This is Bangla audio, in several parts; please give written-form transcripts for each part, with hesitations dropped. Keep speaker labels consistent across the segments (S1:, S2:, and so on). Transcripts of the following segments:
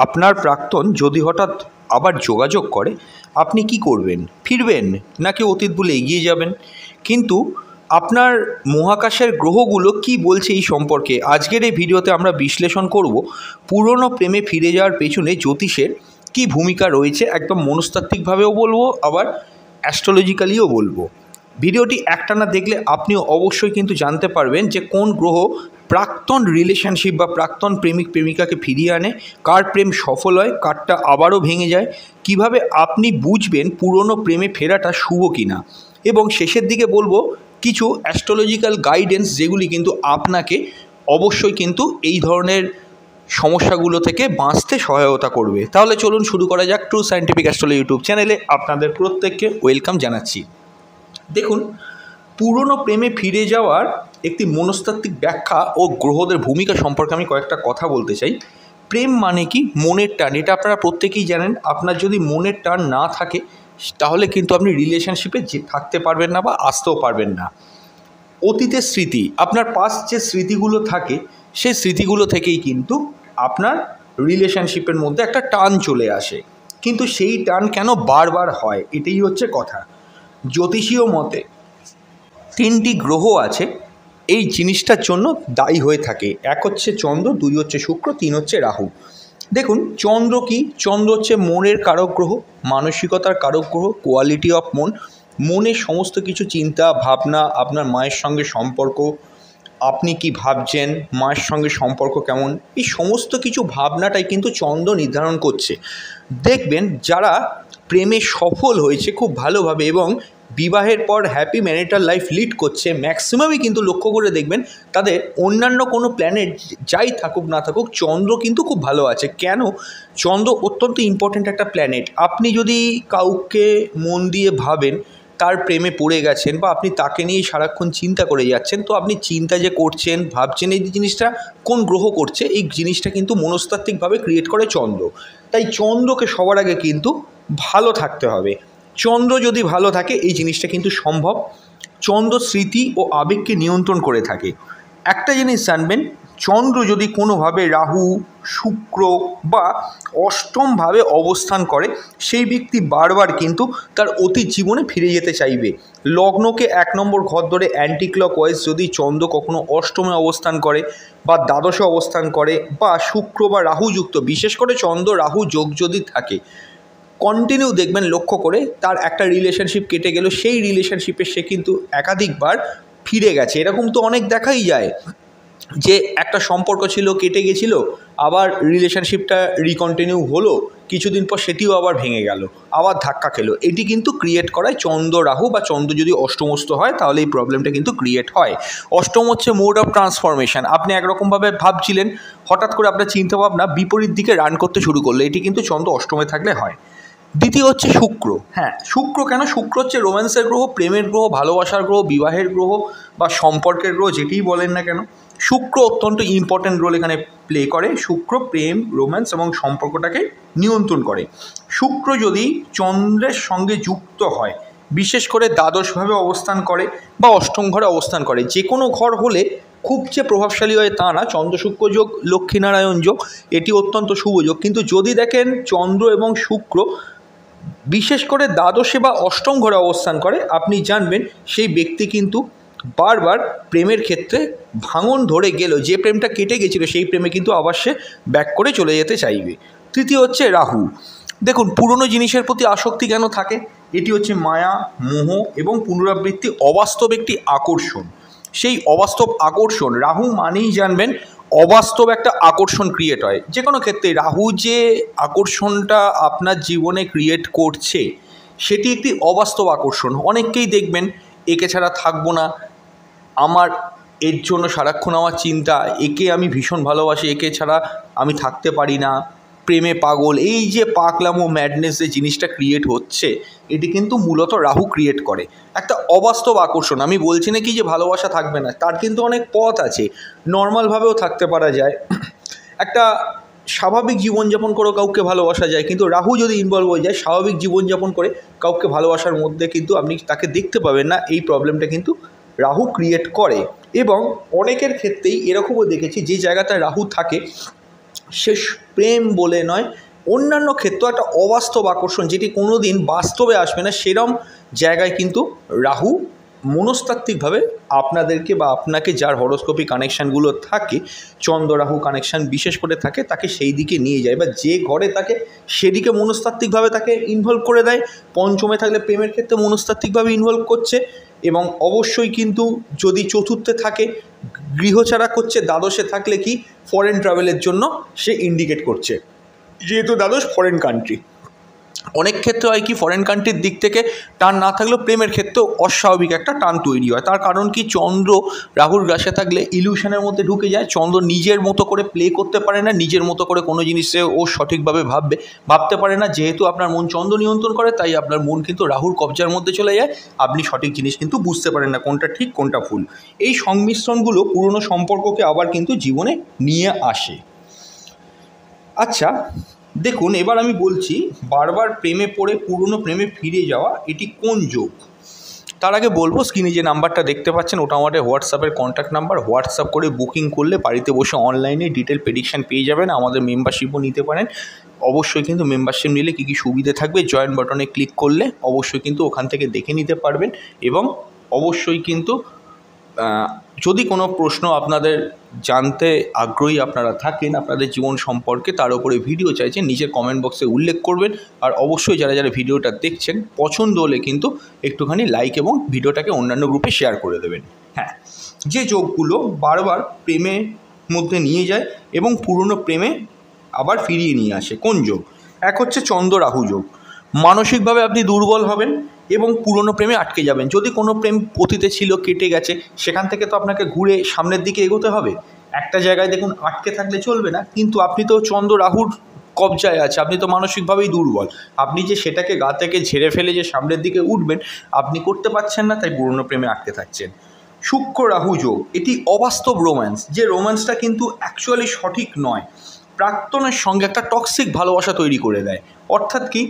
S1: আপনার প্রাক্তন যদি হঠাৎ আবার যোগাযোগ করে, আপনি কি করবেন? ফিরবেন নাকি অতীত ভুলে এগিয়ে যাবেন? কিন্তু আপনার মহাকাশের গ্রহগুলো কি বলছে এই সম্পর্কে আজকের এই ভিডিওতে আমরা বিশ্লেষণ করব। পুরনো প্রেমে ফিরে যাওয়ার পেছনে জ্যোতিষের কি ভূমিকা রয়েছে, একদম মনস্তাত্ত্বিকভাবেও বলবো, আবার অ্যাস্ট্রোলজিক্যালিও বলবো। ভিডিওটি একটানা দেখলে আপনিও অবশ্যই কিন্তু জানতে পারবেন যে কোন গ্রহ প্রাক্তন রিলেশনশিপ বা প্রাক্তন প্রেমিক প্রেমিকাকে ফিরিয়ে আনে, কার প্রেম সফল হয়, কারটা আবারও ভেঙে যায়, কিভাবে আপনি বুঝবেন পুরনো প্রেমে ফেরাটা শুভ কিনা, এবং শেষের দিকে বলবো কিছু অ্যাস্ট্রোলজিক্যাল গাইডেন্স যেগুলি কিন্তু আপনাকে অবশ্যই কিন্তু এই ধরনের সমস্যাগুলো থেকে বাঁচতে সহায়তা করবে। তাহলে চলুন শুরু করা যাক। ট্রু সায়েন্টিফিক অ্যাস্ট্রোলজি ইউটিউব চ্যানেলে আপনাদের প্রত্যেককে ওয়েলকাম জানাচ্ছি। দেখুন, পুরনো প্রেমে ফিরে যাওয়ার একটি মনস্তাত্ত্বিক ব্যাখ্যা ও গ্রহদের ভূমিকা সম্পর্কে আমি কয়েকটা কথা বলতে চাই। প্রেম মানে কি? মনের টান। এটা আপনারা প্রত্যেকেই জানেন। আপনার যদি মনের টান না থাকে তাহলে কিন্তু আপনি রিলেশনশিপে থাকতে পারবেন না বা আসতেও পারবেন না। অতীতের স্মৃতি, আপনার পাস্ট যে স্মৃতিগুলো থাকে সেই স্মৃতিগুলো থেকেই কিন্তু আপনার রিলেশনশিপের মধ্যে একটা টান চলে আসে। কিন্তু সেই টান কেন বারবার হয়, এটাই হচ্ছে কথা। জ্যোতিষীয় মতে তিনটি গ্রহ আছে এই জিনিসটার জন্য দায়ী হয়ে থাকে। এক হচ্ছে চন্দ্র, দুই হচ্ছে শুক্র, তিন হচ্ছে রাহু। দেখুন, চন্দ্র কি? চন্দ্র হচ্ছে মনের কারক গ্রহ, মানসিকতার কারক গ্রহ, কোয়ালিটি অফ মন, মনের সমস্ত কিছু চিন্তা ভাবনা, আপনার মায়ের সঙ্গে সম্পর্ক, আপনি কি ভাবছেন, মায়ের সঙ্গে সম্পর্ক কেমন, এই সমস্ত কিছু ভাবনাটাই কিন্তু চন্দ্র নির্ধারণ করছে। দেখবেন যারা প্রেমে সফল হয়েছে খুব ভালোভাবে এবং বিবাহের পর হ্যাপি ম্যারিটাল লাইফ লিড করছে, ম্যাক্সিমামই কিন্তু লক্ষ্য করে দেখবেন তাদের অন্যান্য কোনো প্ল্যানেট যাই থাকুক না থাকুক চন্দ্র কিন্তু খুব ভালো আছে। কেন? চন্দ্র অত্যন্ত ইম্পর্ট্যান্ট একটা প্ল্যানেট। আপনি যদি কাউকে মন দিয়ে ভাবেন, তার প্রেমে পড়ে গেছেন বা আপনি তাকে নিয়ে সারাক্ষণ চিন্তা করে যাচ্ছেন, তো আপনি চিন্তা যে করছেন, ভাবছেন, এই জিনিসটা কোন গ্রহ করছে, এই জিনিসটা কিন্তু মনস্তাত্ত্বিকভাবে ক্রিয়েট করে চন্দ্র। তাই চন্দ্রকে সবার আগে কিন্তু ভালো থাকতে হবে। চন্দ্র যদি ভালো থাকে এই জিনিসটা কিন্তু সম্ভব। চন্দ্র স্মৃতি ও আবেগকে নিয়ন্ত্রণ করে থাকে। একটা জিনিস জানবেন, চন্দ্র যদি কোনোভাবে রাহু, শুক্র বা অষ্টমভাবে অবস্থান করে, সেই ব্যক্তি বারবার কিন্তু তার অতীত জীবনে ফিরে যেতে চাইবে। লগ্নকে 1 নম্বর ঘর ধরে অ্যান্টি ক্লকওয়াইজ যদি চন্দ্র কখনো অষ্টমে অবস্থান করে বা দ্বাদশে অবস্থান করে বা শুক্র বা রাহুযুক্ত, বিশেষ করে চন্দ্র রাহু যোগ যদি থাকে, কন্টিনিউ দেখবেন লক্ষ্য করে তার একটা রিলেশনশিপ কেটে গেল, সেই রিলেশনশিপে সে কিন্তু একাধিকবার ফিরে গেছে। এরকম তো অনেক দেখাই যায় যে একটা সম্পর্ক ছিল, কেটে গেছিলো, আবার রিলেশনশিপটা রিকন্টিনিউ হলো, কিছুদিন পর সেটিও আবার ভেঙে গেল, আবার ধাক্কা খেলো। এটি কিন্তু ক্রিয়েট করায় চন্দ্র রাহু, বা চন্দ্র যদি অষ্টমস্ত হয় তাহলে এই প্রবলেমটা কিন্তু ক্রিয়েট হয়। অষ্টম হচ্ছে মোড অফ ট্রান্সফরমেশন। আপনি একরকমভাবে ভাবছিলেন, হঠাৎ করে আপনার চিন্তাভাবনা বিপরীত দিকে রান করতে শুরু করলো, এটি কিন্তু চন্দ্র অষ্টমে থাকলে হয়। দ্বিতীয় হচ্ছে শুক্র। হ্যাঁ, শুক্র কেন? শুক্র হচ্ছে রোম্যান্সের গ্রহ, প্রেমের গ্রহ, ভালোবাসার গ্রহ, বিবাহের গ্রহ বা সম্পর্কের গ্রহ, যেটিই বলেন না কেন, শুক্র অত্যন্ত ইম্পর্ট্যান্ট রোল এখানে প্লে করে। শুক্র প্রেম, রোম্যান্স এবং সম্পর্কটাকে নিয়ন্ত্রণ করে। শুক্র যদি চন্দ্রের সঙ্গে যুক্ত হয়, বিশেষ করে দ্বাদশভাবে অবস্থান করে বা অষ্টম ঘরে অবস্থান করে, যে কোনো ঘর হলে খুব যে প্রভাবশালী হয় তা না। চন্দ্র শুক্র যোগ লক্ষ্মীনারায়ণ যোগ, এটি অত্যন্ত শুভ যোগ। কিন্তু যদি দেখেন চন্দ্র এবং শুক্র বিশেষ করে দ্বাদশে বা অষ্টম ঘরে অবস্থান করে, আপনি জানবেন সেই ব্যক্তি কিন্তু বারবার প্রেমের ক্ষেত্রে ভাঙন ধরে গেল, যে প্রেমটা কেটে গেছিলো সেই প্রেমে কিন্তু আবার সে ব্যাক করে চলে যেতে চাইবে। তৃতীয় হচ্ছে রাহু। দেখুন, পুরনো জিনিসের প্রতি আসক্তি কেন থাকে? এটি হচ্ছে মায়া, মোহ এবং পুনরাবৃত্তি, অবাস্তব একটি আকর্ষণ। সেই অবাস্তব আকর্ষণ, রাহু মানেই জানবেন অবাস্তব একটা আকর্ষণ ক্রিয়েট হয় যে কোনো ক্ষেত্রে। রাহু যে আকর্ষণটা আপনার জীবনে ক্রিয়েট করছে সেটি একটি অবাস্তব আকর্ষণ। অনেককেই দেখবেন একে ছাড়া থাকবো না, আমার এর জন্য সারাক্ষণ আমার চিন্তা, একে আমি ভীষণ ভালোবাসি, একে ছাড়া আমি থাকতে পারি না, প্রেমে পাগল। এই যে পাগলাম ও ম্যাডনেস যে জিনিসটা ক্রিয়েট হচ্ছে, এটি কিন্তু মূলত রাহু ক্রিয়েট করে একটা অবাস্তব আকর্ষণ। আমি বলছি না কি যে ভালোবাসা থাকবে না, তার কিন্তু অনেক পথ আছে, নর্মালভাবেও থাকতে পারা যায়, একটা স্বাভাবিক জীবনযাপন করেও কাউকে ভালোবাসা যায়। কিন্তু রাহু যদি ইনভলভ হয়ে যায়, স্বাভাবিক জীবনযাপন করে কাউকে ভালোবাসার মধ্যে কিন্তু আপনি তাকে দেখতে পাবেন না। এই প্রবলেমটা কিন্তু রাহু ক্রিয়েট করে। এবং অনেকের ক্ষেত্রেই এরকমও দেখেছি, যে জায়গাতে রাহু থাকে সে প্রেম বলে নয়, অন্যান্য ক্ষেত্রে একটা অবাস্তব আকর্ষণ যেটি কোনো দিন বাস্তবে আসবে না, সেরম জায়গায় কিন্তু রাহু মনস্তাত্ত্বিকভাবে আপনাদেরকে বা আপনাকে, যার হরোস্কোপিক কানেকশানগুলো থাকে, চন্দ্র রাহু কানেকশান বিশেষ করে থাকে, তাকে সেই দিকে নিয়ে যায় বা যে ঘরে থাকে সেদিকে মনস্তাত্ত্বিকভাবে তাকে ইনভলভ করে দেয়। পঞ্চমে থাকলে প্রেমের ক্ষেত্রে মনস্তাত্ত্বিকভাবে ইনভলভ করছে, এবং অবশ্যই কিন্তু যদি চতুর্থে থাকে গৃহছাড়া করছে, দ্বাদশে থাকলে কি ফরেন ট্রাভেলের জন্য সে ইন্ডিকেট করছে, যেহেতু দ্বাদশ ফরেন কান্ট্রি। অনেক ক্ষেত্রে হয় কি, ফরেন কান্ট্রির দিক থেকে টান না থাকলেও প্রেমের ক্ষেত্রেও অস্বাভাবিক একটা টান তৈরি হয়। তার কারণ কি, চন্দ্র রাহুর গ্রাসে থাকলে ইলিউশনের মধ্যে ঢুকে যায়। চন্দ্র নিজের মতো করে প্লে করতে পারে না, নিজের মতো করে কোনো জিনিসে ও সঠিকভাবে ভাবতে পারে না। যেহেতু আপনার মন চন্দ্র নিয়ন্ত্রণ করে, তাই আপনার মন কিন্তু রাহুর কবজার মধ্যে চলে যায়। আপনি সঠিক জিনিস কিন্তু বুঝতে পারেন না কোনটা ঠিক কোনটা ভুল। এই সংমিশ্রণগুলো পুরনো সম্পর্ককে আবার কিন্তু জীবনে নিয়ে আসে। আচ্ছা দেখুন, এবার আমি বলছি বারবার প্রেমে পড়ে পুরনো প্রেমে ফিরে যাওয়া এটি কোন যোগ। তার আগে বলবো, স্ক্রিনে যে নাম্বারটা দেখতে পাচ্ছেন ওটা আমাদের হোয়াটসঅ্যাপের কন্ট্যাক্ট নাম্বার। হোয়াটসঅ্যাপ করে বুকিং করলে বাড়িতে বসে অনলাইনে ডিটেল প্রেডিকশান পেয়ে যাবেন। আমাদের মেম্বারশিপও নিতে পারেন। অবশ্যই কিন্তু মেম্বারশিপ নিলে কী কী সুবিধে থাকবে, জয়েন বাটনে ক্লিক করলে অবশ্যই কিন্তু ওখান থেকে দেখে নিতে পারবেন। এবং অবশ্যই কিন্তু যদি কোনো প্রশ্ন আপনাদের জানতে আগ্রহী আপনারা থাকেন আপনাদের জীবন সম্পর্কে, তার উপরে ভিডিও চাইছেন, নিচের কমেন্ট বক্সে উল্লেখ করবেন। আর অবশ্যই যারা যারা ভিডিওটা দেখছেন পছন্দ হলে কিন্তু একটুখানি লাইক এবং ভিডিওটাকে অন্যান্য গ্রুপে শেয়ার করে দেবেন। হ্যাঁ, যে যোগগুলো বারবার প্রেমের মধ্যে নিয়ে যায় এবং পুরনো প্রেমে আবার ফিরিয়ে নিয়ে আসে, কোন যোগ? এক হচ্ছে চন্দ্র রাহু যোগ। মানসিকভাবে আপনি দুর্বল হবেন এবং পুরনো প্রেমে আটকে যাবেন। যদি কোনো প্রেম অতীতে ছিল, কেটে গেছে, সেখান থেকে তো আপনাকে ঘুরে সামনের দিকে এগোতে হবে। একটা জায়গায় দেখুন আটকে থাকলে চলবে না, কিন্তু আপনি তো চন্দ্র রাহুর কবজায় আছে, আপনি তো মানসিকভাবেই দুর্বল। আপনি যে সেটাকে গা থেকে ঝেড়ে ফেলে যে সামনের দিকে উঠবেন, আপনি করতে পারছেন না, তাই পুরনো প্রেমে আটকে থাকছেন। শুক্র রাহু যোগ, এটি অবাস্তব রোম্যান্স, যে রোম্যান্সটা কিন্তু অ্যাকচুয়ালি সঠিক নয়। প্রাক্তনের সঙ্গে একটা টক্সিক ভালোবাসা তৈরি করে দেয়। অর্থাৎ কি,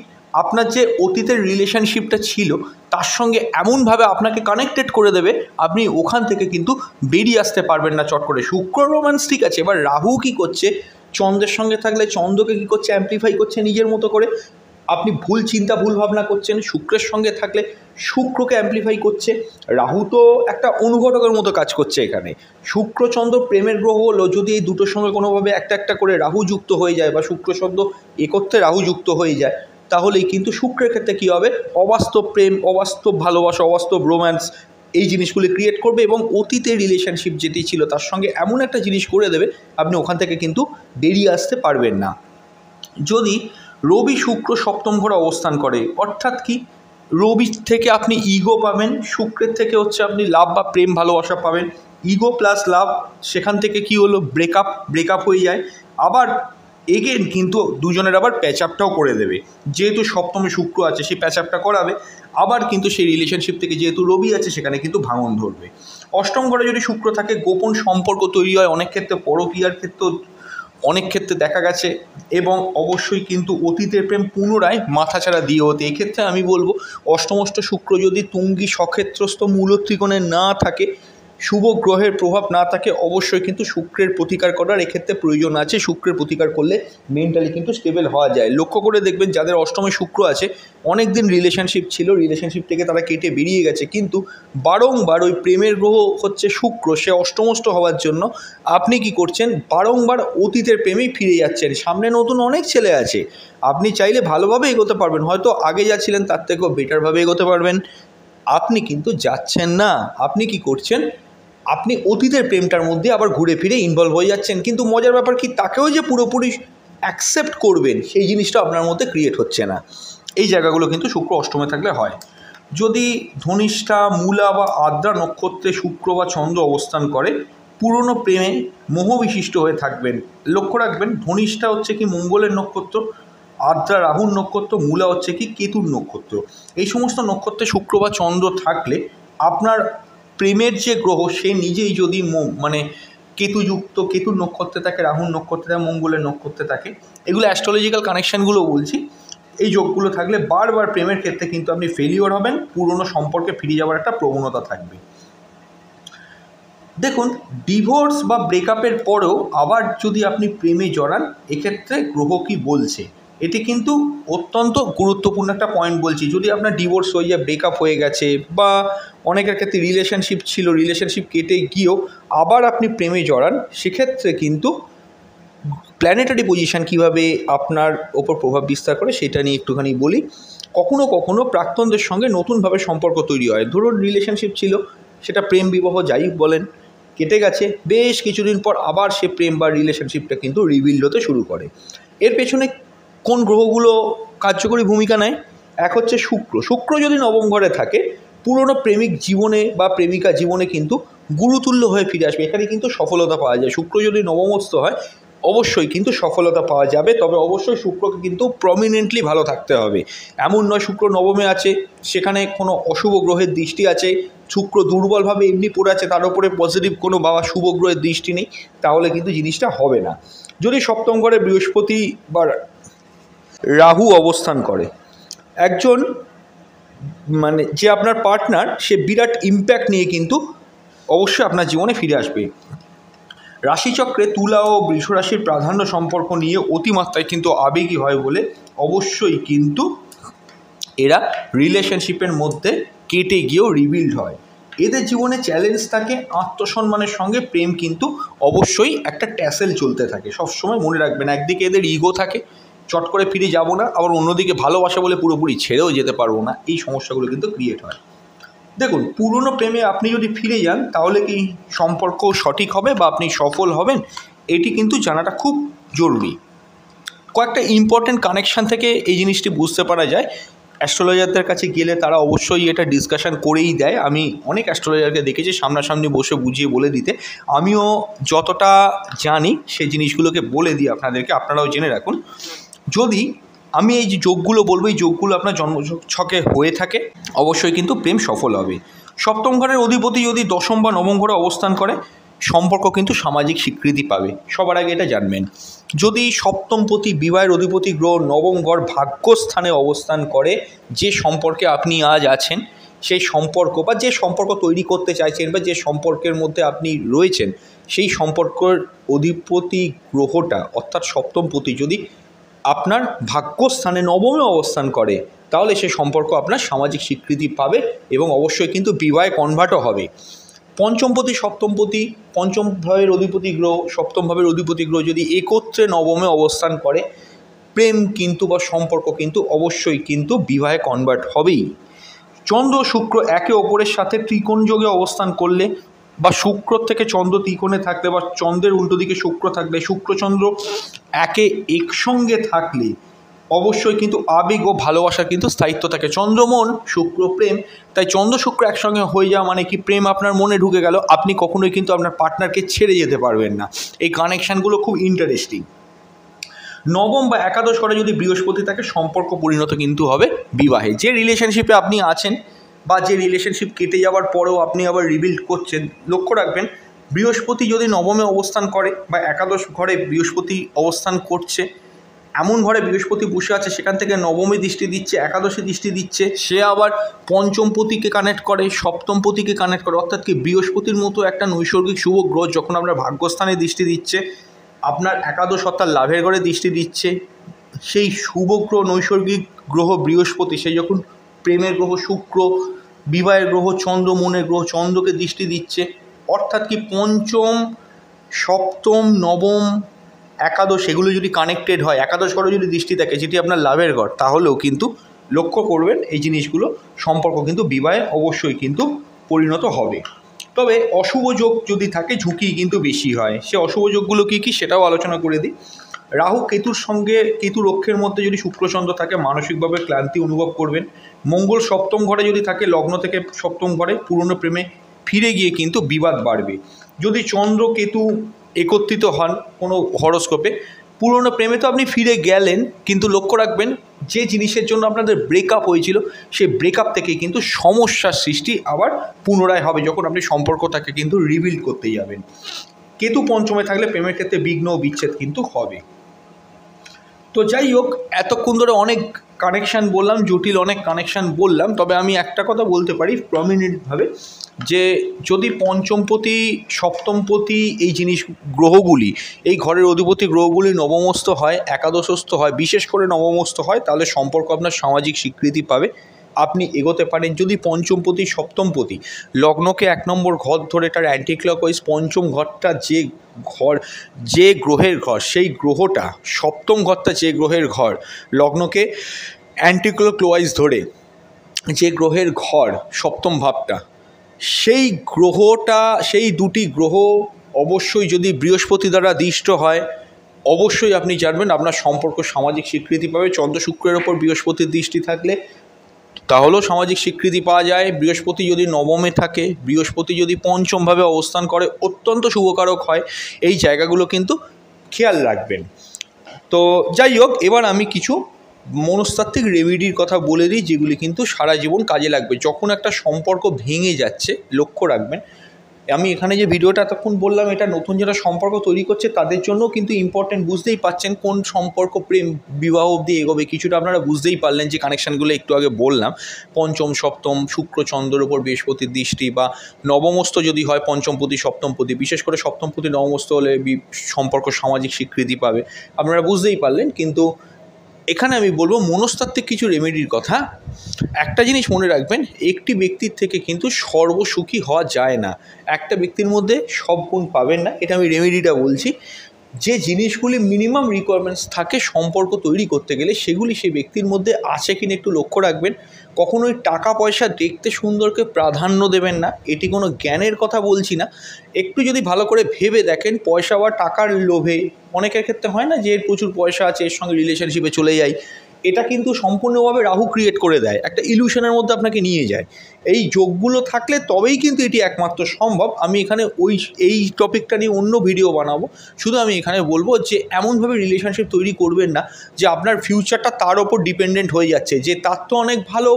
S1: আপনার যে অতীতের রিলেশনশিপটা ছিল তার সঙ্গে এমনভাবে আপনাকে কানেক্টেড করে দেবে, আপনি ওখান থেকে কিন্তু বেরিয়ে আসতে পারবেন না চট করে। শুক্র রোম্যান্স ঠিক আছে, এবার রাহু কী করছে, চন্দ্রের সঙ্গে থাকলে চন্দ্রকে কী করছে, অ্যাম্প্লিফাই করছে নিজের মতো করে। আপনি ভুল চিন্তা ভুল ভাবনা করছেন। শুক্রের সঙ্গে থাকলে শুক্রকে অ্যাম্প্লিফাই করছে। রাহু তো একটা অনুঘটকের মতো কাজ করছে এখানে। শুক্র চন্দ্র প্রেমের গ্রহ হলো, যদি এই দুটোর সঙ্গে কোনোভাবে একটা একটা করে রাহু যুক্ত হয়ে যায় বা শুক্র চন্দ্র একত্রে রাহু যুক্ত হয়ে যায়, তাহলেই কিন্তু শুক্রের ক্ষেত্রে কী হবে, অবাস্তব প্রেম, অবাস্তব ভালোবাসা, অবাস্তব রোম্যান্স এই জিনিসগুলি ক্রিয়েট করবে এবং অতীতের রিলেশনশিপ যেটি ছিল তার সঙ্গে এমন একটা জিনিস করে দেবে, আপনি ওখান থেকে কিন্তু বেরিয়ে আসতে পারবেন না। যদি রবি শুক্র সপ্তম ঘরে অবস্থান করে, অর্থাৎ কি, রবি থেকে আপনি ইগো পাবেন, শুক্রের থেকে হচ্ছে আপনি লাভ বা প্রেম ভালোবাসা পাবেন। ইগো প্লাস লাভ, সেখান থেকে কি হলো, ব্রেকআপ হয়ে যায়। আবার এগেন কিন্তু দুজনের আবার প্যাচ আপটাও করে দেবে, যেহেতু সপ্তমে শুক্র আছে সেই প্যাচ আপটা করাবে। আবার কিন্তু সেই রিলেশনশিপ থেকে যেহেতু রবি আছে সেখানে কিন্তু ভাঙন ধরবে। অষ্টম ঘরে যদি শুক্র থাকে গোপন সম্পর্ক তৈরি হয়, অনেক ক্ষেত্রে পরকীয়ার ক্ষেত্রেও অনেক ক্ষেত্রে দেখা গেছে। এবং অবশ্যই কিন্তু অতীতের প্রেম পুনরায় মাথাচাড়া দিয়ে হতে, এক্ষেত্রে আমি বলবো অষ্টমষ্ট শুক্র যদি তুঙ্গি সক্ষেত্রস্থ মূল ত্রিকোণে না থাকে, শুভ গ্রহের প্রভাব না থাকে, অবশ্যই কিন্তু শুক্রের প্রতিকার করার এক্ষেত্রে প্রয়োজন আছে। শুক্রের প্রতিকার করলে মেন্টালি কিন্তু স্টেবল হওয়া যায়। লক্ষ্য করে দেখবেন যাদের অষ্টমে শুক্র আছে, অনেক দিন রিলেশনশিপ ছিল, রিলেশনশিপ থেকে তারা কেটে বেরিয়ে গেছে, কিন্তু বারংবার ওই প্রেমের গ্রহ হচ্ছে শুক্র, সে অষ্টমষ্ট হওয়ার জন্য আপনি কি করছেন, বারংবার অতীতের প্রেমেই ফিরে যাচ্ছেন। সামনে নতুন অনেক ছেলে আছে, আপনি চাইলে ভালোভাবে এগোতে পারবেন, হয়তো আগে যা ছিলেন তার থেকেও বেটারভাবে এগোতে পারবেন। আপনি কিন্তু যাচ্ছেন না, আপনি কি করছেন, আপনি অতীতের প্রেমটার মধ্যে আবার ঘুরে ফিরে ইনভলভ হয়ে যাচ্ছেন। কিন্তু মজার ব্যাপার কি, তাকেও যে পুরোপুরি অ্যাকসেপ্ট করবেন সেই জিনিসটা আপনার মধ্যে ক্রিয়েট হচ্ছে না। এই জায়গাগুলো কিন্তু শুক্র অষ্টমে থাকলে হয়। যদি ধনিষ্ঠা, মূলা বা আদ্রা নক্ষত্রে শুক্র বা চন্দ্র অবস্থান করে, পুরনো প্রেমে মোহবিশিষ্ট হয়ে থাকবেন। লক্ষ্য রাখবেন, ধনিষ্ঠা হচ্ছে কি মঙ্গলের নক্ষত্র, আদ্রা রাহুর নক্ষত্র, মূলা হচ্ছে কি কেতুর নক্ষত্র। এই সমস্ত নক্ষত্রে শুক্র বা চন্দ্র থাকলে আপনার প্রেমের যে গ্রহ সে নিজেই যদি কেতুযুক্ত, কেতুর নক্ষত্রে থাকে, রাহুর নক্ষত্রে থাকে, মঙ্গলের নক্ষত্রে থাকে, এগুলো অ্যাস্ট্রোলজিক্যাল কানেকশানগুলো বলছি। এই যোগগুলো থাকলে বারবার প্রেমের ক্ষেত্রে কিন্তু আপনি ফেলিওর হবেন, পুরনো সম্পর্কে ফিরে যাওয়ার একটা প্রবণতা থাকবে। দেখুন, ডিভোর্স বা ব্রেকআপের পরেও আবার যদি আপনি প্রেমে জড়ান, এক্ষেত্রে গ্রহ কী বলছে এটি কিন্তু অত্যন্ত গুরুত্বপূর্ণ একটা পয়েন্ট বলছি। যদি আপনার ডিভোর্স হয়ে যায়, ব্রেকআপ হয়ে গেছে, বা অনেকের ক্ষেত্রে রিলেশনশিপ ছিল, রিলেশনশিপ কেটে গিয়েও আবার আপনি প্রেমে জড়ান, সেক্ষেত্রে কিন্তু প্ল্যানেটারি পজিশান কীভাবে আপনার ওপর প্রভাব বিস্তার করে সেটা নিয়ে একটুখানি বলি। কখনো কখনো প্রাক্তনদের সঙ্গে নতুনভাবে সম্পর্ক তৈরি হয়। ধরুন রিলেশনশিপ ছিল, সেটা প্রেম বিবাহ যাই বলেন, কেটে গেছে, বেশ কিছুদিন পর আবার সে প্রেম বা রিলেশনশিপটা কিন্তু রিবিল্ড হতে শুরু করে। এর পেছনে কোন গ্রহগুলো কার্যকরী ভূমিকা নেয়? এক হচ্ছে শুক্র। শুক্র যদি নবম ঘরে থাকে, পুরনো প্রেমিক জীবনে বা প্রেমিকা জীবনে কিন্তু গুরুতুল্য হয়ে ফিরে আসবে। এখানে কিন্তু সফলতা পাওয়া যায়। শুক্র যদি নবমস্থ হয়, অবশ্যই কিন্তু সফলতা পাওয়া যাবে, তবে অবশ্যই শুক্রকে কিন্তু প্রমিনেন্টলি ভালো থাকতে হবে। এমন নয় শুক্র নবমে আছে, সেখানে কোনো অশুভ গ্রহের দৃষ্টি আছে, শুক্র দুর্বলভাবে এমনি পড়ে আছে, তার উপরে পজিটিভ কোনো বা শুভ গ্রহের দৃষ্টি নেই, তাহলে কিন্তু জিনিসটা হবে না। যদি সপ্তম ঘরে বৃহস্পতি বা রাহু অবস্থান করে, একজন মানে যে আপনার পার্টনার, সে বিরাট ইম্প্যাক্ট নিয়ে কিন্তু অবশ্যই আপনার জীবনে ফিরে আসবে। রাশিচক্রে তুলা ও বৃষ রাশির প্রাধান্য সম্পর্ক নিয়ে অতিমাত্রায় কিন্তু আবেগী হয় বলে অবশ্যই কিন্তু এরা রিলেশনশিপের মধ্যে কেটে গিয়েও রিবিল্ড হয়। এদের জীবনে চ্যালেঞ্জ থাকে, আত্মসম্মানের সঙ্গে প্রেম কিন্তু অবশ্যই একটা ট্যাসেল চলতে থাকে। সবসময় মনে রাখবেন, একদিকে এদের ইগো থাকে, চট করে ফিরে যাব না, আবার অন্যদিকে ভালোবাসা বলে পুরোপুরি ছেড়েও যেতে পারবো না, এই সমস্যাগুলো কিন্তু ক্রিয়েট হয়। দেখুন, পুরনো প্রেমে আপনি যদি ফিরে যান, তাহলে কি সম্পর্ক সঠিক হবে বা আপনি সফল হবেন, এটি কিন্তু জানাটা খুব জরুরি। কয়েকটা ইম্পর্টেন্ট কানেকশান থেকে এই জিনিসটি বুঝতে পারা যায়। অ্যাস্ট্রোলজারদের কাছে গেলে তারা অবশ্যই এটা ডিসকাশান করেই দেয়। আমি অনেক অ্যাস্ট্রোলজারকে দেখেছি সামনাসামনি বসে বুঝিয়ে বলে দিতে। আমিও যতটা জানি সেই জিনিসগুলোকে বলে দিই আপনাদেরকে, আপনারাও জেনে রাখুন। যদি আমি এই যে যোগগুলো বলবো, এই যোগগুলো আপনার জন্মছকে হয়ে থাকে, অবশ্যই কিন্তু প্রেম সফল হবে। সপ্তম ঘরের অধিপতি যদি দশম বা নবম ঘরে অবস্থান করে, সম্পর্ক কিন্তু সামাজিক স্বীকৃতি পাবে। সবার আগে এটা জানবেন। যদি সপ্তমপতি বিবাহের অধিপতি গ্রহ নবম ঘর ভাগ্যস্থানে অবস্থান করে, যে সম্পর্কে আপনি আজ আছেন, সেই সম্পর্ক বা যে সম্পর্ক তৈরি করতে চাইছেন বা যে সম্পর্কের মধ্যে আপনি রয়েছেন, সেই সম্পর্কের অধিপতি গ্রহটা অর্থাৎ সপ্তমপতি যদি আপনার ভাগ্যস্থানে নবমে অবস্থান করে, তাহলে সে সম্পর্ক আপনার সামাজিক স্বীকৃতি পাবে এবং অবশ্যই কিন্তু বিবাহে কনভার্টও হবে। পঞ্চমপতি সপ্তমপতি, পঞ্চম ভাবের অধিপতি গ্রহ, সপ্তম ভাবের অধিপতি গ্রহ যদি একত্রে নবমে অবস্থান করে, প্রেম কিন্তু বা সম্পর্ক কিন্তু অবশ্যই কিন্তু বিবাহে কনভার্ট হবেই। চন্দ্র শুক্র একে অপরের সাথে ত্রিকোণ যোগে অবস্থান করলে, বা শুক্র থেকে চন্দ্র ত্রিকোণে থাকলে, বা চন্দ্রের উল্টো দিকে শুক্র থাকলে, শুক্রচন্দ্র একে একসঙ্গে থাকলে অবশ্যই কিন্তু আবেগ ও ভালোবাসার কিন্তু স্থায়িত্ব থাকে। চন্দ্রমন শুক্র প্রেম, তাই চন্দ্র শুক্র একসঙ্গে হয়ে যাওয়া মানে কি, প্রেম আপনার মনে ঢুকে গেল, আপনি কখনোই কিন্তু আপনার পার্টনারকে ছেড়ে যেতে পারবেন না। এই কানেকশানগুলো খুব ইন্টারেস্টিং। নবম বা একাদশ ঘরে যদি বৃহস্পতি থাকে, সম্পর্ক পরিণত কিন্তু হবে বিবাহে। যে রিলেশনশিপে আপনি আছেন বা যে রিলেশনশিপ কেটে যাওয়ার পরেও আপনি আবার রিবিল্ড করছেন, লক্ষ্য রাখবেন বৃহস্পতি যদি নবমে অবস্থান করে বা একাদশ ঘরে বৃহস্পতি অবস্থান করছে, এমন ঘরে বৃহস্পতি বসে আছে সেখান থেকে নবমী দৃষ্টি দিচ্ছে, একাদশী দৃষ্টি দিচ্ছে, সে আবার পঞ্চমপতিকে কানেক্ট করে, সপ্তমপতিকে কানেক্ট করে, অর্থাৎ কি বৃহস্পতির মতো একটা নৈসর্গিক শুভ গ্রহ যখন আমরা ভাগ্যস্থানে দৃষ্টি দিচ্ছে, আপনার একাদশ অর্থাৎ লাভের ঘরে দৃষ্টি দিচ্ছে, সেই শুভ গ্রহ নৈসর্গিক গ্রহ বৃহস্পতি, সেই যখন প্রেমের গ্রহ শুক্র, বিবাহের গ্রহ চন্দ্র, মনের গ্রহ চন্দ্রকে দৃষ্টি দিচ্ছে, অর্থাৎ কি পঞ্চম, সপ্তম, নবম, একাদশ এগুলো যদি কানেক্টেড হয়, একাদশ ঘরে যদি দৃষ্টি থাকে যেটি আপনার লাভের ঘর, তাহলেও কিন্তু লক্ষ্য করবেন এই জিনিসগুলো, সম্পর্ক কিন্তু বিবাহে অবশ্যই কিন্তু পরিণত হবে। তবে অশুভ যোগ যদি থাকে, ঝুঁকি কিন্তু বেশি হয়। সে অশুভ যোগগুলো কী কী সেটাও আলোচনা করে দিই। রাহু কেতুর সঙ্গে, কেতুর অক্ষের মধ্যে যদি শুক্রচন্দ্র থাকে, মানসিকভাবে ক্লান্তি অনুভব করবেন। মঙ্গল সপ্তম ঘরে যদি থাকে, লগ্ন থেকে সপ্তম ঘরে, পুরনো প্রেমে ফিরে গিয়ে কিন্তু বিবাদ বাড়বে। যদি চন্দ্র কেতু একত্রিত হন কোনো হরোস্কোপে, পুরনো প্রেমে তো আপনি ফিরে গেলেন, কিন্তু লক্ষ্য রাখবেন যে জিনিসের জন্য আপনাদের ব্রেকআপ হয়েছিল, সেই ব্রেকআপ থেকে কিন্তু সমস্যার সৃষ্টি আবার পুনরায় হবে যখন আপনি সম্পর্কটাকে কিন্তু রিবিল্ড করতে যাবেন। কেতু পঞ্চমে থাকলে প্রেমের ক্ষেত্রে বিঘ্ন ও বিচ্ছেদ কিন্তু হবে। তো যাই হোক, এতক্ষণ ধরে অনেক কানেকশান বললাম, জটিল অনেক কানেকশান বললাম, তবে আমি একটা কথা বলতে পারি প্রমিনেন্টভাবে, যে যদি পঞ্চমপতি সপ্তমপতি এই জিনিস গ্রহগুলি, এই ঘরের অধিপতি গ্রহগুলি নবমস্থ হয়, একাদশস্থ হয়, বিশেষ করে নবমস্থ হয়, তাহলে সম্পর্ক আপনার সামাজিক স্বীকৃতি পাবে, আপনি এগোতে পারেন। যদি পঞ্চমপতি সপ্তমপতি লগ্নকে 1 নম্বর ঘর ধরে তার অ্যান্টি ক্লকওয়াইজ পঞ্চম ঘরটা যে গ্রহের ঘর, সেই গ্রহটা সপ্তম ঘরটা যে গ্রহের ঘর, লগ্নকে অ্যান্টি ক্লকওয়াইজ ধরে যে গ্রহের ঘর সপ্তম ভাবটা, সেই গ্রহটা, সেই দুটি গ্রহ অবশ্যই যদি বৃহস্পতি দ্বারা দিষ্ট হয়, অবশ্যই আপনি জানবেন আপনার সম্পর্ক সামাজিক স্বীকৃতি পাবে। চন্দ্র শুক্রের ওপর বৃহস্পতির দৃষ্টি থাকলে তাহলেও সামাজিক স্বীকৃতি পাওয়া যায়। বৃহস্পতি যদি নবমে থাকে, বৃহস্পতি যদি পঞ্চমভাবে অবস্থান করে, অত্যন্ত শুভকারক হয়। এই জায়গাগুলো কিন্তু খেয়াল রাখবেন। তো যাই হোক, এবার আমি কিছু মনস্তাত্ত্বিক রেমেডির কথা বলে দিই, যেগুলি কিন্তু সারা জীবন কাজে লাগবে। যখন একটা সম্পর্ক ভেঙে যাচ্ছে, লক্ষ্য রাখবেন, আমি এখানে যে ভিডিওটা এতক্ষণ বললাম, এটা নতুন যারা সম্পর্ক তৈরি করছে তাদের জন্য কিন্তু ইম্পর্টেন্ট। বুঝতেই পারছেন কোন সম্পর্ক প্রেম বিবাহ অবধি এগোবে, কিছুটা আপনারা বুঝতেই পারলেন যে কানেকশানগুলো একটু আগে বললাম। পঞ্চম সপ্তম, শুক্র চন্দ্রের ওপর বৃহস্পতির দৃষ্টি, বা নবমস্থ যদি হয় পঞ্চমপতি সপ্তমপতি, বিশেষ করে সপ্তমপতি নবমস্থ হলে সম্পর্ক সামাজিক স্বীকৃতি পাবে, আপনারা বুঝতেই পারলেন। কিন্তু এখানে আমি বলবো মনস্তাত্ত্বিক কিছু রেমেডির কথা। একটা জিনিস মনে রাখবেন, একটি ব্যক্তির থেকে কিন্তু সর্বসুখী হওয়া যায় না। একটা ব্যক্তির মধ্যে সব গুণ পাবেন না, এটা আমি রেমেডিটা বলছি। যে জিনিসগুলি মিনিমাম রিকোয়ারমেন্টস থাকে সম্পর্ক তৈরি করতে গেলে, সেগুলি সেই ব্যক্তির মধ্যে আছে কিনা একটু লক্ষ্য রাখবেন। কখনোই টাকা পয়সা দেখতে সুন্দরকে প্রাধান্য দেবেন না। এটি কোনো জ্ঞানের কথা বলছি না, একটু যদি ভালো করে ভেবে দেখেন, পয়সা বা টাকার লোভে অনেকের ক্ষেত্রে হয় না যে এর প্রচুর পয়সা আছে, এর সঙ্গে রিলেশনশিপে চলে যায়, এটা কিন্তু সম্পূর্ণভাবে রাহু ক্রিয়েট করে দেয়, একটা ইলিউশনের মধ্যে আপনাকে নিয়ে যায়। এই যোগগুলো থাকলে তবেই কিন্তু এটি একমাত্র সম্ভব। আমি এখানে এই টপিকটা নিয়ে অন্য ভিডিও বানাবো, শুধু আমি এখানে বলবো যে এমনভাবে রিলেশনশিপ তৈরি করবেন না যে আপনার ফিউচারটা তার ওপর ডিপেন্ডেন্ট হয়ে যাচ্ছে, যে তার তো অনেক ভালো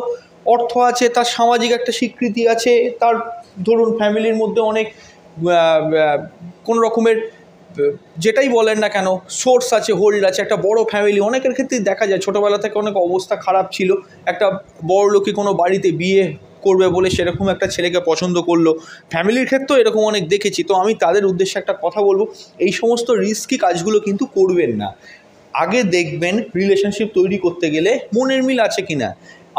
S1: অর্থ আছে, তার সামাজিক একটা স্বীকৃতি আছে, তার ধরুন ফ্যামিলির মধ্যে অনেক কোনো রকমের যেটাই বলেন না কেন সোর্স আছে, হোল্ড আছে, একটা বড় ফ্যামিলি। অনেকের ক্ষেত্রেই দেখা যায় ছোটোবেলা থেকে অনেক অবস্থা খারাপ ছিল, একটা বড়লোকি কোনো বাড়িতে বিয়ে করবে বলে সেরকম একটা ছেলেকে পছন্দ করলো, ফ্যামিলির ক্ষেত্রেও এরকম অনেক দেখেছি। তো আমি তাদের উদ্দেশ্যে একটা কথা বলবো, এই সমস্ত রিস্কি কাজগুলো কিন্তু করবেন না। আগে দেখবেন রিলেশনশিপ তৈরি করতে গেলে মনের মিল আছে কিনা।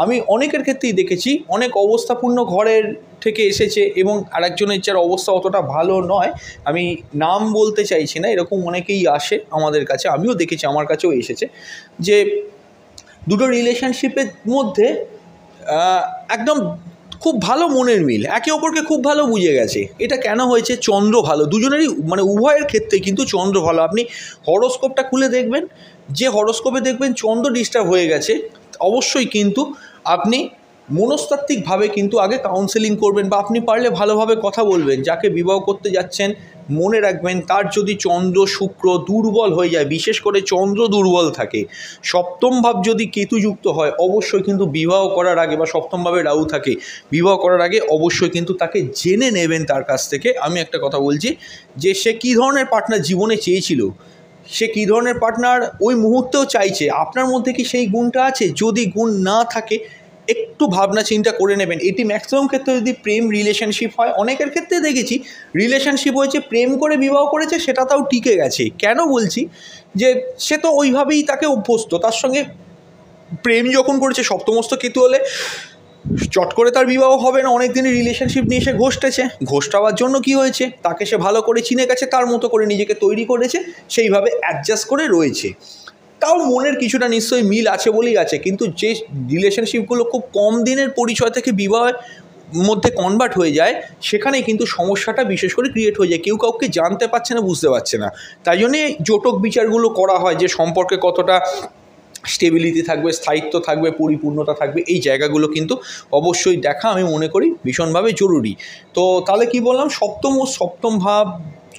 S1: আমি অনেকের ক্ষেত্রেই দেখেছি অনেক অবস্থাপূর্ণ ঘরের থেকে এসেছে এবং আরেকজনের যার অবস্থা অতটা ভালো নয়, আমি নাম বলতে চাইছি না, এরকম অনেকেই আসে আমাদের কাছে, আমিও দেখেছি, আমার কাছেও এসেছে, যে দুটো রিলেশনশিপের মধ্যে একদম খুব ভালো মনের মিল, একে অপরকে খুব ভালো বুঝে গেছে। এটা কেন হয়েছে? চন্দ্র ভালো, দুজনেরই মানে উভয়ের ক্ষেত্রে কিন্তু চন্দ্র ভালো। আপনি হরোস্কোপটা খুলে দেখবেন, যে হরোস্কোপে দেখবেন চন্দ্র ডিস্টার্ব হয়ে গেছে, অবশ্যই কিন্তু আপনি মনস্তাত্ত্বিকভাবে কিন্তু আগে কাউন্সেলিং করবেন, বা আপনি পারলে ভালোভাবে কথা বলবেন। যাকে বিবাহ করতে যাচ্ছেন মনে রাখবেন, তার যদি চন্দ্র শুক্র দুর্বল হয়ে যায়, বিশেষ করে চন্দ্র দুর্বল থাকে, সপ্তম ভাব যদি কেতুযুক্ত হয়, অবশ্যই কিন্তু বিবাহ করার আগে, বা সপ্তম ভাবে রাহু থাকে, বিবাহ করার আগে অবশ্যই কিন্তু তাকে জেনে নেবেন তার কাছ থেকে। আমি একটা কথা বলছি, যে সে কী ধরনের পার্টনার জীবনে চেয়েছিল, সে কী ধরনের পার্টনার ওই মুহূর্তেও চাইছে, আপনার মধ্যে কি সেই গুণটা আছে? যদি গুণ না থাকে, একটু ভাবনা চিন্তা করে নেবেন। এটি ম্যাক্সিমাম ক্ষেত্রে যদি প্রেম রিলেশনশিপ হয়, অনেকের ক্ষেত্রে দেখেছি রিলেশনশিপ হয়েছে, প্রেম করে বিবাহ করেছে, সেটা তাও টিকে গেছে। কেন বলছি? যে সে তো ওইভাবেই তাকে অভ্যস্ত, তার সঙ্গে প্রেম যখন করেছে, সপ্তমস্ত কেতু হলে চট করে তার বিবাহ হবে না। অনেক দিনের রিলেশনশিপ নিয়ে সে ঘষটেছে, ঘষটাবার জন্য কি হয়েছে, তাকে সে ভালো করে চিনে গেছে, তার মতো করে নিজেকে তৈরি করেছে, সেইভাবে অ্যাডজাস্ট করে রয়েছে। তাও মনের কিছুটা নিশ্চয়ই মিল আছে বলেই আছে। কিন্তু যে রিলেশনশিপগুলো খুব কম দিনের পরিচয় থেকে বিবাহের মধ্যে কনভার্ট হয়ে যায়, সেখানেই কিন্তু সমস্যাটা বিশেষ করে ক্রিয়েট হয়ে যায়। কেউ কাউকে জানতে পারছে না, বুঝতে পারছে না। তাই জন্যে জোটক বিচারগুলো করা হয়, যে সম্পর্কে কতটা স্টেবিলিটি থাকবে, স্থায়িত্ব থাকবে, পরিপূর্ণতা থাকবে, এই জায়গাগুলো কিন্তু অবশ্যই দেখা আমি মনে করি ভীষণভাবে জরুরি। তো তাহলে কি বললাম, সপ্তম ভাব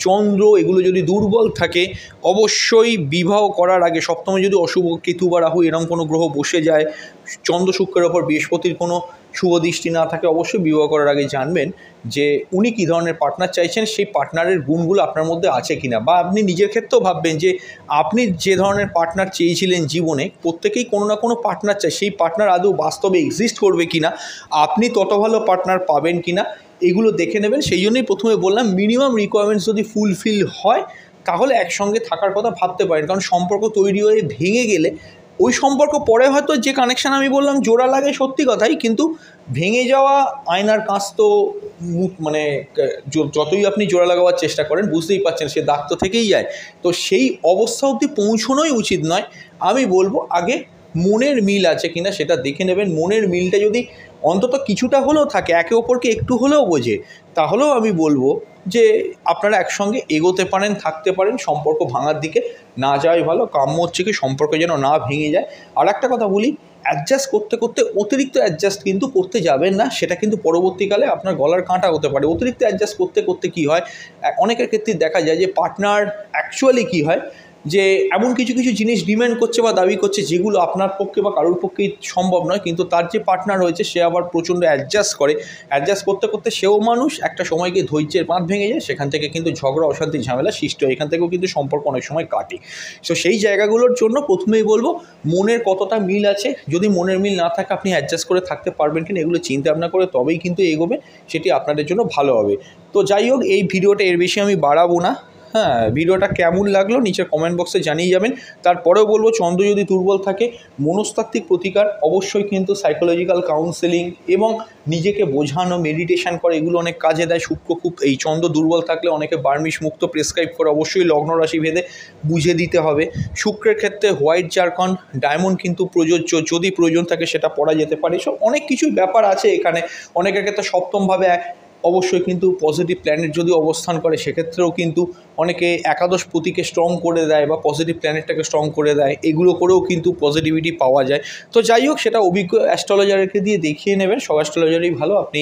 S1: চন্দ্র এগুলো যদি দুর্বল থাকে, অবশ্যই বিবাহ করার আগে সপ্তমে যদি অশুভ কেতু বা রাহু এরকম কোনো গ্রহ বসে যায়, চন্দ্র শুক্রের ওপর বৃহস্পতির কোনো শুভ দৃষ্টি না থাকে, অবশ্যই বিবাহ করার আগে জানবেন যে উনি কী ধরনের পার্টনার চাইছেন, সেই পার্টনারের গুণগুলো আপনার মধ্যে আছে কিনা। বা আপনি নিজের ক্ষেত্রেও ভাববেন যে আপনি যে ধরনের পার্টনার চেয়েছিলেন জীবনে, প্রত্যেকেই কোনো না কোনো পার্টনার চাই, সেই পার্টনার আদৌ বাস্তবে এক্সিস্ট করবে কিনা, আপনি তত ভালো পার্টনার পাবেন কিনা, এগুলো দেখে নেবেন। সেই জন্যই প্রথমে বললাম মিনিমাম রিকোয়ারমেন্টস যদি ফুলফিল হয় তাহলে একসঙ্গে থাকার কথা ভাবতে পারেন। কারণ সম্পর্ক তৈরি হয়ে ভেঙে গেলে ওই সম্পর্ক পরে হয়তো যে কানেকশান আমি বললাম জোড়া লাগে, সত্যি কথাই, কিন্তু ভেঙে যাওয়া আয়নার কাঁচ তো মানে যতই আপনি জোড়া লাগাবার চেষ্টা করেন বুঝতেই পারছেন সে দাগ তো থেকেই যায়। তো সেই অবস্থা অবধি পৌঁছনোই উচিত নয়। আমি বলবো আগে মনের মিল আছে কিনা সেটা দেখে নেবেন। মনের মিলটা যদি অন্তত কিছুটা হলেও থাকে, একে অপরকে একটু হলেও বোঝে, তাহলেও আমি বলবো যে আপনারা একসঙ্গে এগোতে পারেন, থাকতে পারেন। সম্পর্ক ভাঙার দিকে না যাওয়াই ভালো। কাম্য হচ্ছে কি সম্পর্ক যেন না ভেঙে যায়। আর একটা কথা বলি, অ্যাডজাস্ট করতে করতে অতিরিক্ত অ্যাডজাস্ট কিন্তু করতে যাবেন না, সেটা কিন্তু পরবর্তীকালে আপনার গলার কাঁটা হতে পারে। অতিরিক্ত অ্যাডজাস্ট করতে করতে কী হয়, অনেকের ক্ষেত্রে দেখা যায় যে পার্টনার অ্যাকচুয়ালি কী হয় যে এমন কিছু কিছু জিনিস ডিম্যান্ড করছে বা দাবি করছে যেগুলো আপনার পক্ষে বা কারোর পক্ষেই সম্ভব নয়, কিন্তু তার যে পার্টনার হয়েছে সে আবার প্রচণ্ড অ্যাডজাস্ট করে। অ্যাডজাস্ট করতে করতে সেও মানুষ, একটা সময় গিয়ে ধৈর্যের বাঁধ ভেঙে যায়, সেখান থেকে কিন্তু ঝগড়া অশান্তি ঝামেলা সৃষ্টি হয়, এখান থেকেও কিন্তু সম্পর্ক অনেক সময় কাটে। সো সেই জায়গাগুলোর জন্য প্রথমেই বলবো মনের কতটা মিল আছে, যদি মনের মিল না থাকে আপনি অ্যাডজাস্ট করে থাকতে পারবেন কিনা এগুলো চিন্তা ভাবনা করে তবেই কিন্তু এগোবে, সেটি আপনাদের জন্য ভালো হবে। তো যাই হোক, এই ভিডিওটা এর বেশি আমি বাড়াবো না। হ্যাঁ, ভিডিওটা কেমন লাগলো নিচের কমেন্ট বক্সে জানিয়ে যাবেন। তারপরেও বলবো চন্দ্র যদি দুর্বল থাকে মনস্তাত্ত্বিক প্রতিকার অবশ্যই কিন্তু সাইকোলজিক্যাল কাউন্সেলিং এবং নিজেকে বোঝানো, মেডিটেশন করে এগুলো অনেক কাজে দেয়। শুক্র খুব এই চন্দ্র দুর্বল থাকলে অনেকে বার্মিশ মুক্ত প্রেসক্রাইব করে, অবশ্যই লগ্ন রাশি ভেদে বুঝে দিতে হবে। শুক্রের ক্ষেত্রে হোয়াইট জারকন ডায়মন্ড কিন্তু প্রযোজ্য, যদি প্রয়োজন থাকে সেটা পড়া যেতে পারে। সব অনেক কিছুই ব্যাপার আছে এখানে। অনেকের ক্ষেত্রে সপ্তমভাবে অবশ্যই কিন্তু পজিটিভ প্ল্যানেট যদি অবস্থান করে সেক্ষেত্রেও কিন্তু অনেকে একাদশ পতিকে স্ট্রং করে দেয় বা পজিটিভ প্ল্যানেটটাকে স্ট্রং করে দেয়, এগুলো করেও কিন্তু পজিটিভিটি পাওয়া যায়। তো যাই হোক, সেটা অভিজ্ঞ অ্যাস্ট্রোলজারকে দিয়ে দেখিয়ে নেবেন। সব অ্যাস্ট্রোলজারই ভালো, আপনি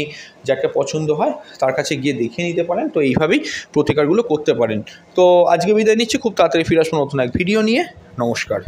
S1: যাকে পছন্দ হয় তার কাছে গিয়ে দেখিয়ে নিতে পারেন। তো এইভাবেই প্রতিকারগুলো করতে পারেন। তো আজকে বিদায় নিচ্ছি, খুব তাড়াতাড়ি ফিরে আসবো নতুন এক ভিডিও নিয়ে। নমস্কার।